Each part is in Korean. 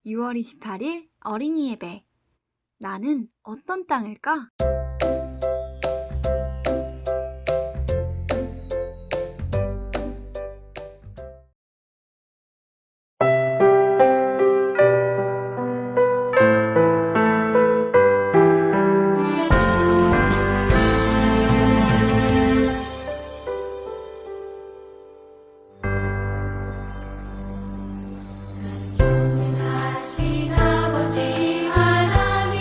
6월 28일 어린이 예배. 나는 어떤 땅일까? 전능하신 아버지 하나님,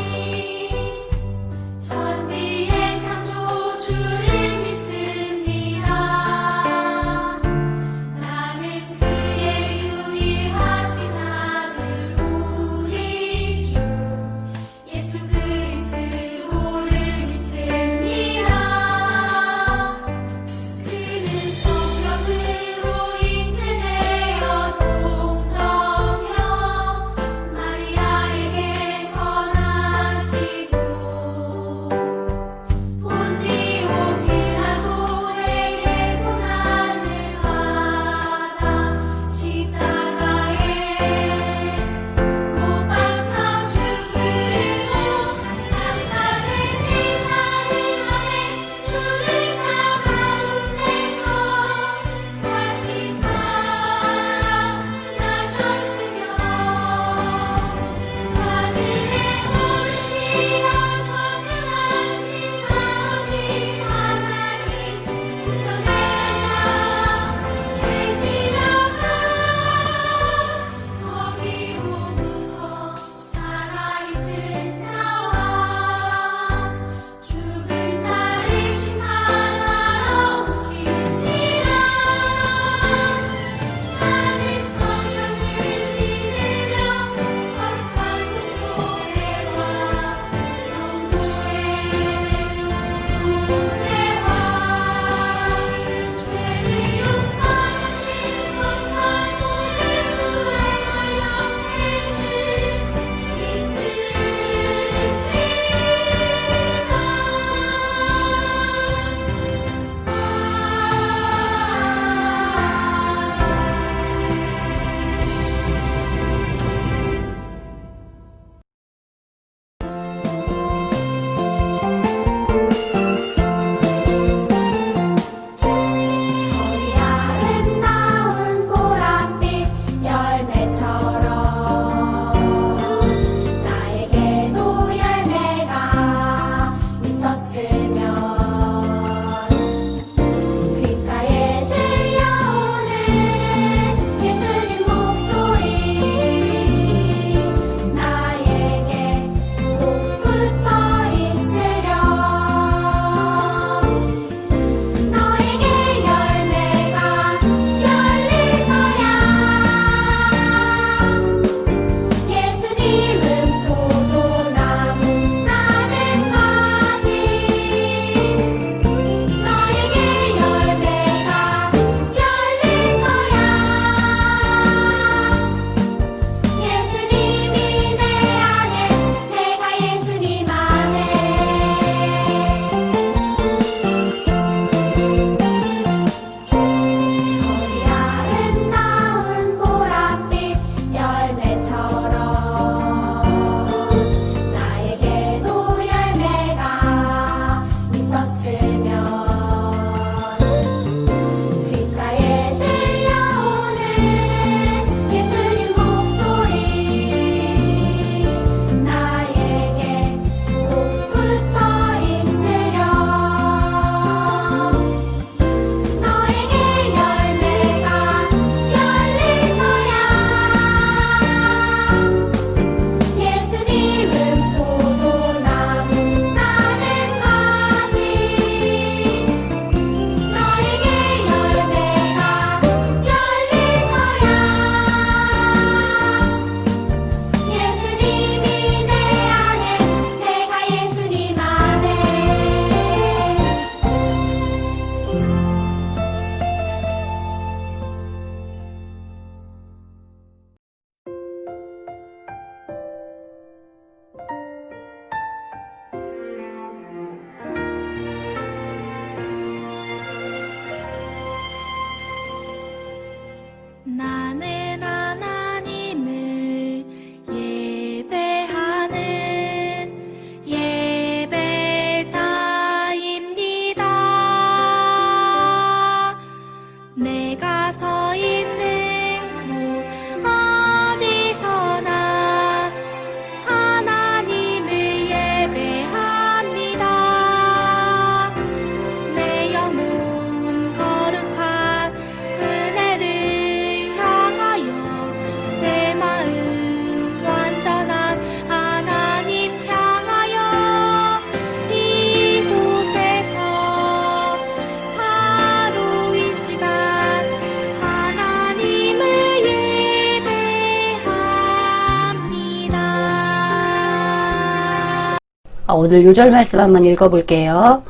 오늘 요절 말씀 한번 읽어볼게요.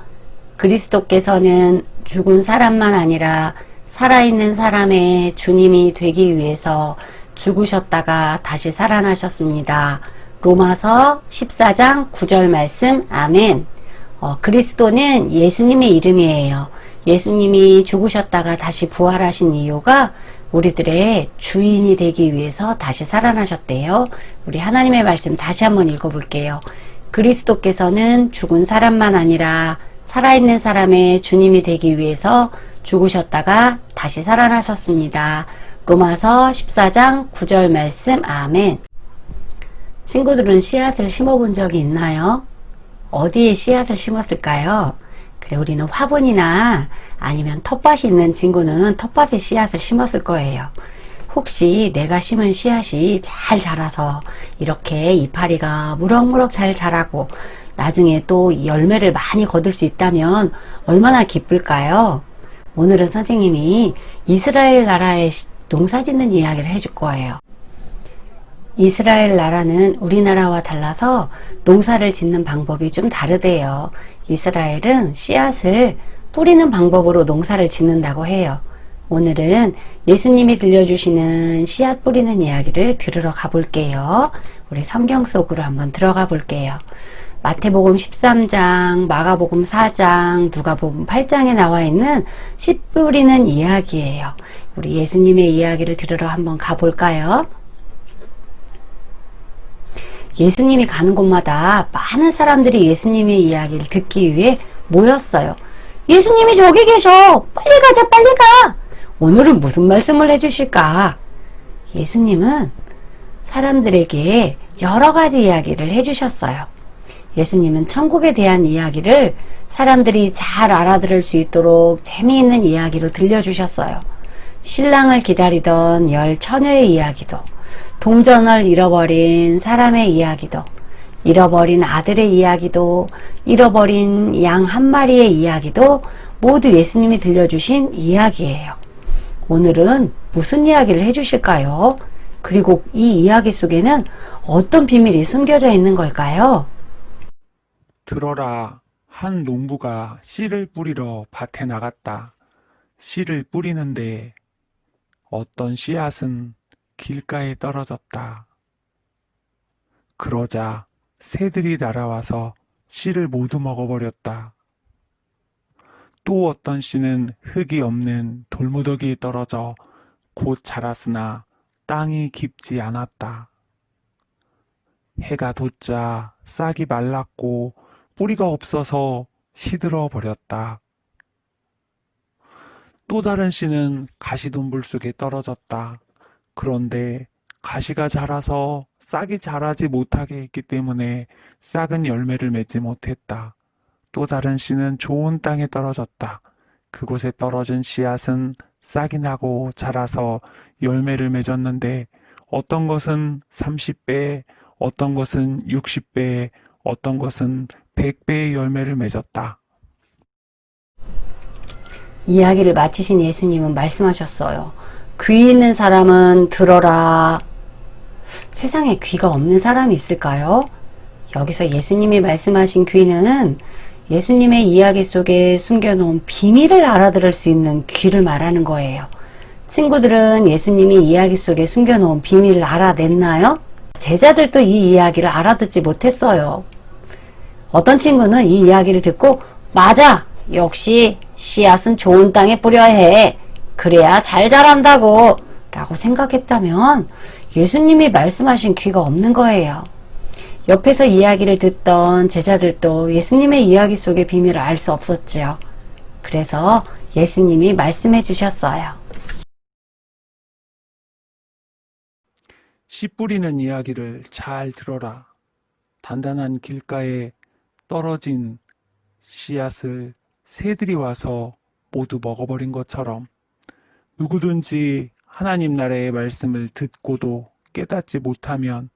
그리스도께서는 죽은 사람만 아니라 살아있는 사람의 주님이 되기 위해서 죽으셨다가 다시 살아나셨습니다. 로마서 14장 9절 말씀. 아멘. 그리스도는 예수님의 이름이에요. 예수님이 죽으셨다가 다시 부활하신 이유가 우리들의 주인이 되기 위해서 다시 살아나셨대요. 우리 하나님의 말씀 다시 한번 읽어볼게요. 그리스도께서는 죽은 사람만 아니라 살아있는 사람의 주님이 되기 위해서 죽으셨다가 다시 살아나셨습니다. 로마서 14장 9절 말씀. 아멘. 친구들은 씨앗을 심어본 적이 있나요? 어디에 씨앗을 심었을까요? 그래, 우리는 화분이나 아니면 텃밭이 있는 친구는 텃밭에 씨앗을 심었을 거예요. 혹시 내가 심은 씨앗이 잘 자라서 이렇게 이파리가 무럭무럭 잘 자라고 나중에 또 열매를 많이 거둘 수 있다면 얼마나 기쁠까요? 오늘은 선생님이 이스라엘 나라의 농사 짓는 이야기를 해줄 거예요. 이스라엘 나라는 우리나라와 달라서 농사를 짓는 방법이 좀 다르대요. 이스라엘은 씨앗을 뿌리는 방법으로 농사를 짓는다고 해요. 오늘은 예수님이 들려주시는 씨앗 뿌리는 이야기를 들으러 가볼게요. 우리 성경 속으로 한번 들어가 볼게요. 마태복음 13장, 마가복음 4장, 누가복음 8장에 나와 있는 씨 뿌리는 이야기예요. 우리 예수님의 이야기를 들으러 한번 가볼까요? 예수님이 가는 곳마다 많은 사람들이 예수님의 이야기를 듣기 위해 모였어요. 예수님이 저기 계셔! 빨리 가자, 빨리 가! 오늘은 무슨 말씀을 해주실까? 예수님은 사람들에게 여러 가지 이야기를 해주셨어요. 예수님은 천국에 대한 이야기를 사람들이 잘 알아들을 수 있도록 재미있는 이야기로 들려주셨어요. 신랑을 기다리던 10처녀의 이야기도, 동전을 잃어버린 사람의 이야기도, 잃어버린 아들의 이야기도, 잃어버린 양 한 마리의 이야기도 모두 예수님이 들려주신 이야기예요. 오늘은 무슨 이야기를 해주실까요? 그리고 이 이야기 속에는 어떤 비밀이 숨겨져 있는 걸까요? 들어라, 한 농부가 씨를 뿌리러 밭에 나갔다. 씨를 뿌리는데 어떤 씨앗은 길가에 떨어졌다. 그러자 새들이 날아와서 씨를 모두 먹어버렸다. 또 어떤 씨는 흙이 없는 돌무더기에 떨어져 곧 자랐으나 땅이 깊지 않았다. 해가 돋자 싹이 말랐고 뿌리가 없어서 시들어 버렸다. 또 다른 씨는 가시덤불 속에 떨어졌다. 그런데 가시가 자라서 싹이 자라지 못하게 했기 때문에 싹은 열매를 맺지 못했다. 또 다른 씨는 좋은 땅에 떨어졌다. 그곳에 떨어진 씨앗은 싹이 나고 자라서 열매를 맺었는데 어떤 것은 30배, 어떤 것은 60배, 어떤 것은 100배의 열매를 맺었다. 이야기를 마치신 예수님은 말씀하셨어요. 귀 있는 사람은 들어라. 세상에 귀가 없는 사람이 있을까요? 여기서 예수님이 말씀하신 귀는 예수님의 이야기 속에 숨겨놓은 비밀을 알아들을 수 있는 귀를 말하는 거예요. 친구들은 예수님이 이야기 속에 숨겨놓은 비밀을 알아냈나요? 제자들도 이 이야기를 알아듣지 못했어요. 어떤 친구는 이 이야기를 듣고 맞아! 역시 씨앗은 좋은 땅에 뿌려야 해. 그래야 잘 자란다고 라고 생각했다면 예수님이 말씀하신 귀가 없는 거예요. 옆에서 이야기를 듣던 제자들도 예수님의 이야기 속의 비밀을 알 수 없었지요. 그래서 예수님이 말씀해 주셨어요. 씨 뿌리는 이야기를 잘 들어라. 단단한 길가에 떨어진 씨앗을 새들이 와서 모두 먹어버린 것처럼 누구든지 하나님 나라의 말씀을 듣고도 깨닫지 못하면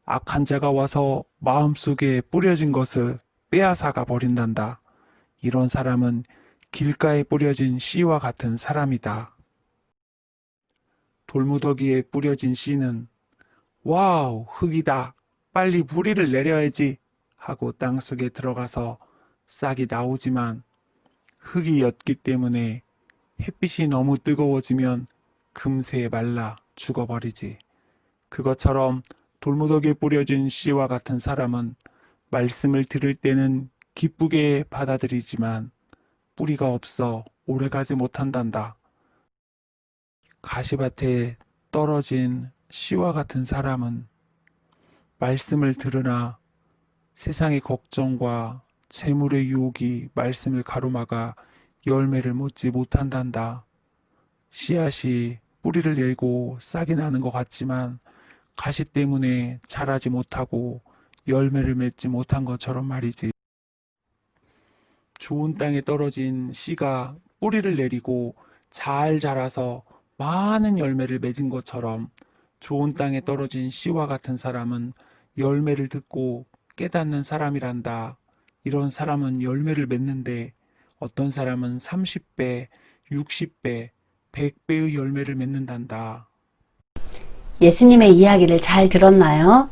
악한 자가 와서 마음속에 뿌려진 것을 빼앗아가 버린단다. 이런 사람은 길가에 뿌려진 씨와 같은 사람이다. 돌무더기에 뿌려진 씨는 와우, 흙이다. 빨리 뿌리를 내려야지 하고 땅속에 들어가서 싹이 나오지만 흙이 옅기 때문에 햇빛이 너무 뜨거워지면 금세 말라 죽어버리지. 그것처럼 돌무더기에 뿌려진 씨와 같은 사람은 말씀을 들을 때는 기쁘게 받아들이지만 뿌리가 없어 오래가지 못한단다. 가시밭에 떨어진 씨와 같은 사람은 말씀을 들으나 세상의 걱정과 재물의 유혹이 말씀을 가로막아 열매를 맺지 못한단다. 씨앗이 뿌리를 내고 싹이 나는 것 같지만 가시 때문에 자라지 못하고 열매를 맺지 못한 것처럼 말이지. 좋은 땅에 떨어진 씨가 뿌리를 내리고 잘 자라서 많은 열매를 맺은 것처럼 좋은 땅에 떨어진 씨와 같은 사람은 열매를 듣고 깨닫는 사람이란다. 이런 사람은 열매를 맺는데 어떤 사람은 30배, 60배, 100배의 열매를 맺는단다. 예수님의 이야기를 잘 들었나요?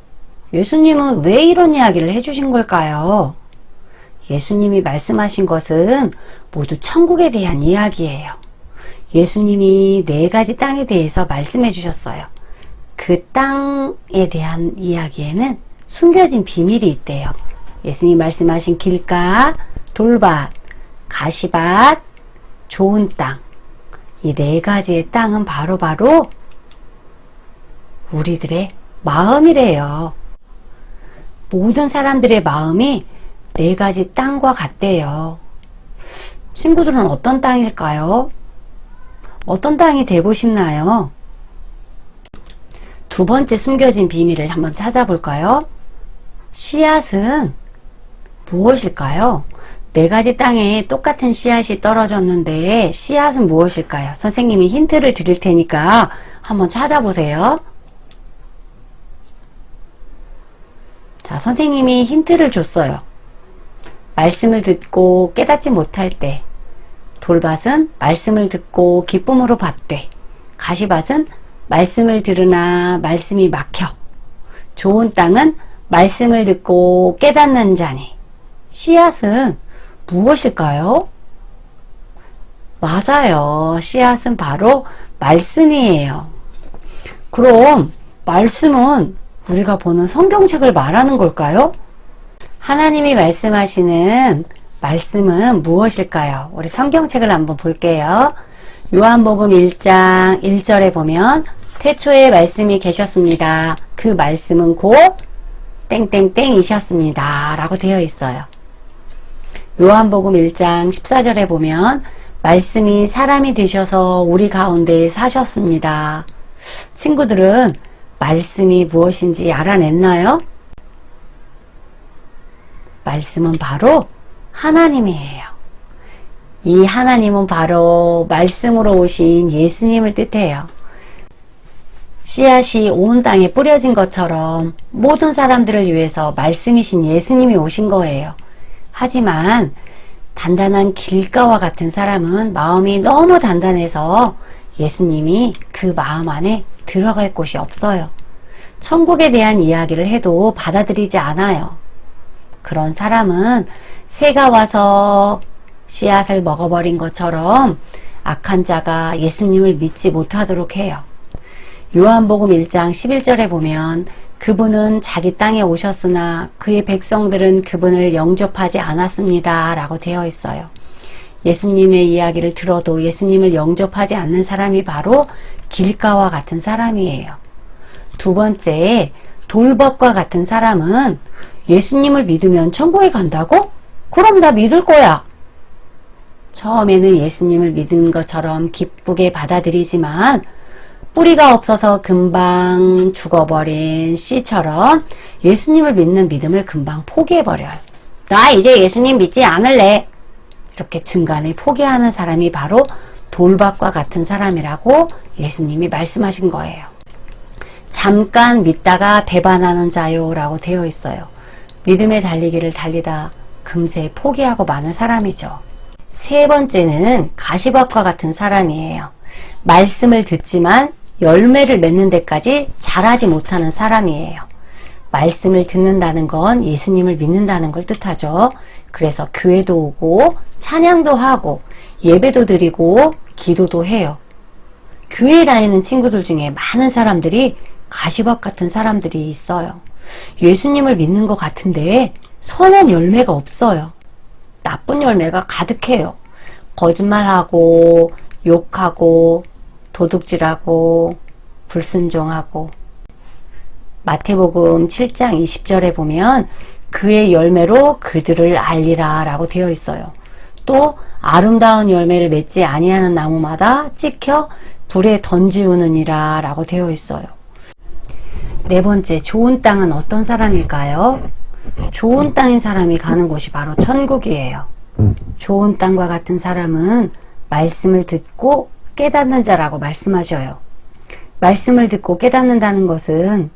예수님은 왜 이런 이야기를 해주신 걸까요? 예수님이 말씀하신 것은 모두 천국에 대한 이야기예요. 예수님이 4가지 땅에 대해서 말씀해 주셨어요. 그 땅에 대한 이야기에는 숨겨진 비밀이 있대요. 예수님 말씀하신 길가, 돌밭, 가시밭, 좋은 땅. 이 4가지의 땅은 바로 우리들의 마음이래요. 모든 사람들의 마음이 4가지 땅과 같대요. 친구들은 어떤 땅일까요? 어떤 땅이 되고 싶나요? 2번째 숨겨진 비밀을 한번 찾아볼까요? 씨앗은 무엇일까요? 4가지 땅에 똑같은 씨앗이 떨어졌는데 씨앗은 무엇일까요? 선생님이 힌트를 드릴 테니까 한번 찾아보세요. 자, 선생님이 힌트를 줬어요. 말씀을 듣고 깨닫지 못할 때, 돌밭은 말씀을 듣고 기쁨으로 받되, 가시밭은 말씀을 들으나 말씀이 막혀, 좋은 땅은 말씀을 듣고 깨닫는 자니. 씨앗은 무엇일까요? 맞아요. 씨앗은 바로 말씀이에요. 그럼 말씀은 우리가 보는 성경책을 말하는 걸까요? 하나님이 말씀하시는 말씀은 무엇일까요? 우리 성경책을 한번 볼게요. 요한복음 1장 1절에 보면 태초에 말씀이 계셨습니다. 그 말씀은 곧 땡땡땡이셨습니다. 라고 되어 있어요. 요한복음 1장 14절에 보면 말씀이 사람이 되셔서 우리 가운데 사셨습니다. 친구들은 말씀이 무엇인지 알아냈나요? 말씀은 바로 하나님이에요. 이 하나님은 바로 말씀으로 오신 예수님을 뜻해요. 씨앗이 온 땅에 뿌려진 것처럼 모든 사람들을 위해서 말씀이신 예수님이 오신 거예요. 하지만 단단한 길가와 같은 사람은 마음이 너무 단단해서 예수님이 그 마음 안에 들어갈 곳이 없어요. 천국에 대한 이야기를 해도 받아들이지 않아요. 그런 사람은 새가 와서 씨앗을 먹어버린 것처럼 악한 자가 예수님을 믿지 못하도록 해요. 요한복음 1장 11절에 보면 그분은 자기 땅에 오셨으나 그의 백성들은 그분을 영접하지 않았습니다. 라고 되어 있어요. 예수님의 이야기를 들어도 예수님을 영접하지 않는 사람이 바로 길가와 같은 사람이에요. 2번째, 돌밭과 같은 사람은 예수님을 믿으면 천국에 간다고? 그럼 나 믿을 거야. 처음에는 예수님을 믿은 것처럼 기쁘게 받아들이지만 뿌리가 없어서 금방 죽어버린 씨처럼 예수님을 믿는 믿음을 금방 포기해버려요. 나 이제 예수님 믿지 않을래. 이렇게 중간에 포기하는 사람이 바로 돌밭과 같은 사람이라고 예수님이 말씀하신 거예요. 잠깐 믿다가 배반하는 자요 라고 되어 있어요. 믿음의 달리기를 달리다 금세 포기하고 마는 사람이죠. 3번째는 가시밭과 같은 사람이에요. 말씀을 듣지만 열매를 맺는 데까지 자라지 못하는 사람이에요. 말씀을 듣는다는 건 예수님을 믿는다는 걸 뜻하죠. 그래서 교회도 오고 찬양도 하고 예배도 드리고 기도도 해요. 교회 다니는 친구들 중에 많은 사람들이 가시밭 같은 사람들이 있어요. 예수님을 믿는 것 같은데 선한 열매가 없어요. 나쁜 열매가 가득해요. 거짓말하고 욕하고 도둑질하고 불순종하고. 마태복음 7장 20절에 보면 그의 열매로 그들을 알리라 라고 되어 있어요. 또 아름다운 열매를 맺지 아니하는 나무마다 찍혀 불에 던지우느니라 라고 되어 있어요. 네 번째, 좋은 땅은 어떤 사람일까요? 좋은 땅인 사람이 가는 곳이 바로 천국이에요. 좋은 땅과 같은 사람은 말씀을 듣고 깨닫는 자라고 말씀하셔요. 말씀을 듣고 깨닫는다는 것은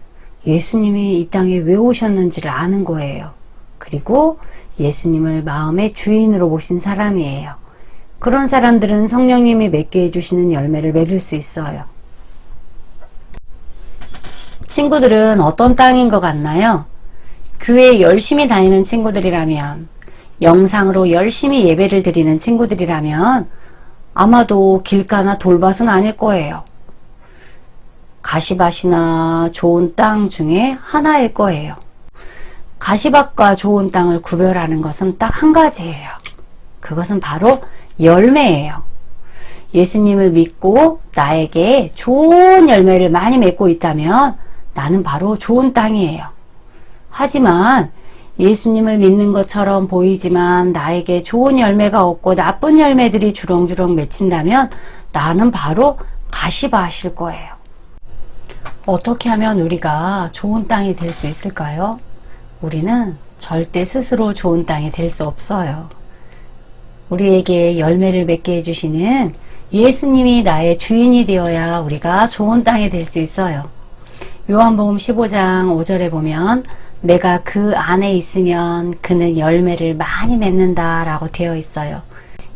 예수님이 이 땅에 왜 오셨는지를 아는 거예요. 그리고 예수님을 마음의 주인으로 모신 사람이에요. 그런 사람들은 성령님이 맺게 해주시는 열매를 맺을 수 있어요. 친구들은 어떤 땅인 것 같나요? 교회에 열심히 다니는 친구들이라면, 영상으로 열심히 예배를 드리는 친구들이라면 아마도 길가나 돌밭은 아닐 거예요. 가시밭이나 좋은 땅 중에 하나일 거예요. 가시밭과 좋은 땅을 구별하는 것은 딱 한 가지예요. 그것은 바로 열매예요. 예수님을 믿고 나에게 좋은 열매를 많이 맺고 있다면 나는 바로 좋은 땅이에요. 하지만 예수님을 믿는 것처럼 보이지만 나에게 좋은 열매가 없고 나쁜 열매들이 주렁주렁 맺힌다면 나는 바로 가시밭일 거예요. 어떻게 하면 우리가 좋은 땅이 될 수 있을까요? 우리는 절대 스스로 좋은 땅이 될 수 없어요. 우리에게 열매를 맺게 해주시는 예수님이 나의 주인이 되어야 우리가 좋은 땅이 될 수 있어요. 요한복음 15장 5절에 보면 내가 그 안에 있으면 그는 열매를 많이 맺는다 라고 되어 있어요.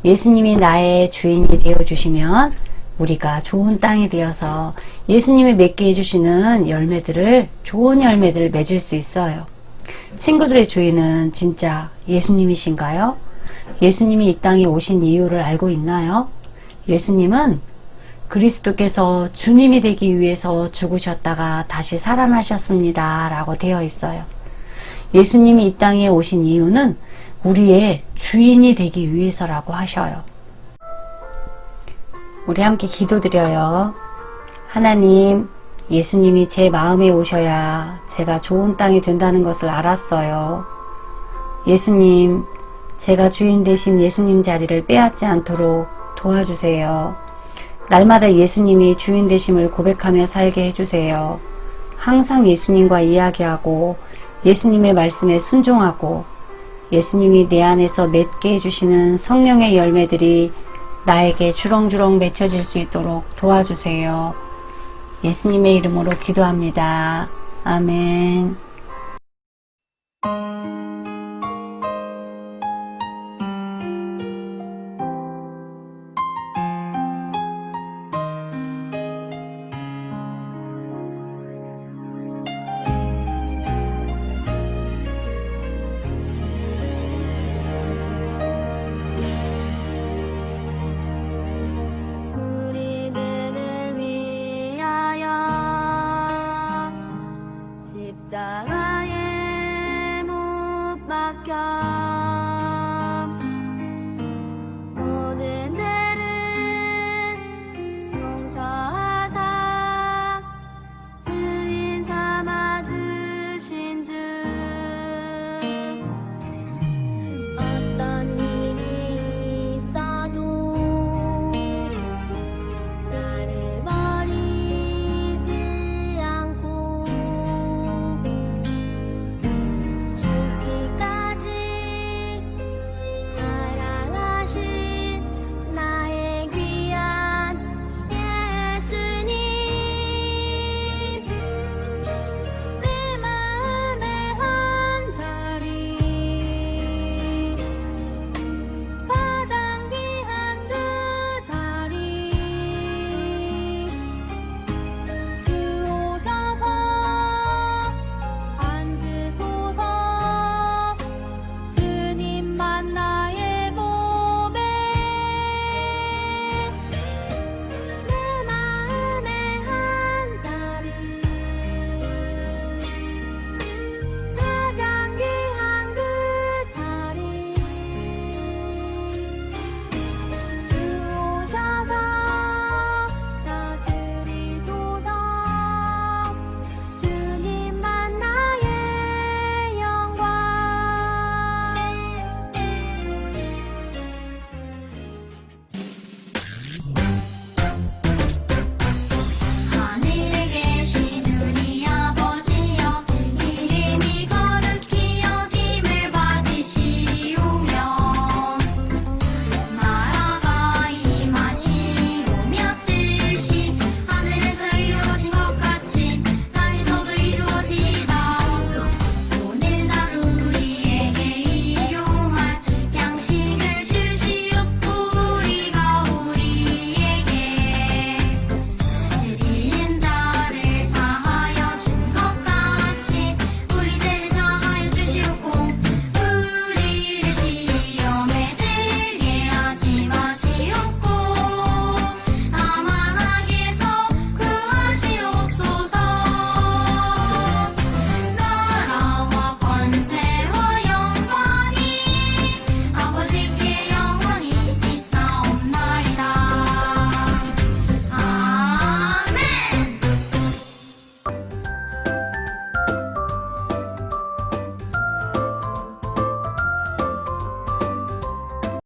예수님이 나의 주인이 되어주시면 우리가 좋은 땅이 되어서 예수님이 맺게 해주시는 열매들을, 좋은 열매들을 맺을 수 있어요. 친구들의 주인은 진짜 예수님이신가요? 예수님이 이 땅에 오신 이유를 알고 있나요? 예수님은 그리스도께서 주님이 되기 위해서 죽으셨다가 다시 살아나셨습니다 라고 되어 있어요. 예수님이 이 땅에 오신 이유는 우리의 주인이 되기 위해서라고 하셔요. 우리 함께 기도드려요. 하나님, 예수님이 제 마음에 오셔야 제가 좋은 땅이 된다는 것을 알았어요. 예수님, 제가 주인 되신 예수님 자리를 빼앗지 않도록 도와주세요. 날마다 예수님이 주인 되심을 고백하며 살게 해주세요. 항상 예수님과 이야기하고 예수님의 말씀에 순종하고 예수님이 내 안에서 맺게 해주시는 성령의 열매들이 나에게 주렁주렁 맺혀질 수 있도록 도와주세요. 예수님의 이름으로 기도합니다. 아멘. 우리들을 위하여 십자가에 못 박혀